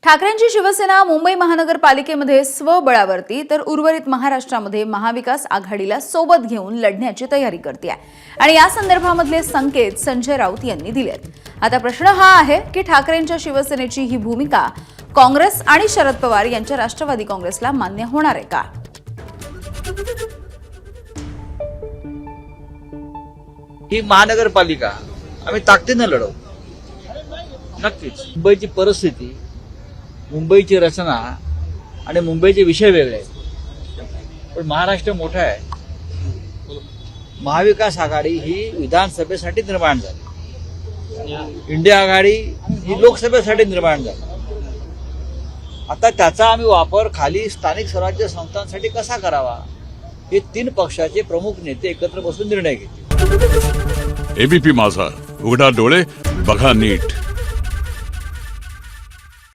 ठाकरेंची शिवसेना मुंबई महानगरपालिकेमध्ये स्वबळावरती तर उर्वरित महाराष्ट्रामध्ये महाविकास आघाडीला सोबत घेऊन लढण्याची तयारी करते आहे आणि या संदर्भामधले संकेत संजय राऊत यांनी दिलेत। आता प्रश्न हा आहे की ठाकरेंच्या शिवसेनेची ही भूमिका काँग्रेस आणि शरद पवार यांच्या राष्ट्रवादी काँग्रेसला मान्य होणार आहे का? ही महानगरपालिका आम्ही ताकदीने लढवू नक्कीच। मुंबईची परिस्थिती, मुंबईची रचना आणि मुंबईचे विषय वेगळे आहेत, पण महाराष्ट्र मोठा आहे। महाविकास आघाडी ही विधानसभेसाठी निर्माण झाली, इंडिया आघाडी ही लोकसभेसाठी निर्माण झाली। आता त्याचा आम्ही वापर खाली स्थानिक स्वराज्य संस्थांसाठी कसा करावा हे तीन पक्षाचे प्रमुख नेते एकत्र बसून निर्णय घेतील। एबीपी माझा, उघडा डोळे बघा नीट।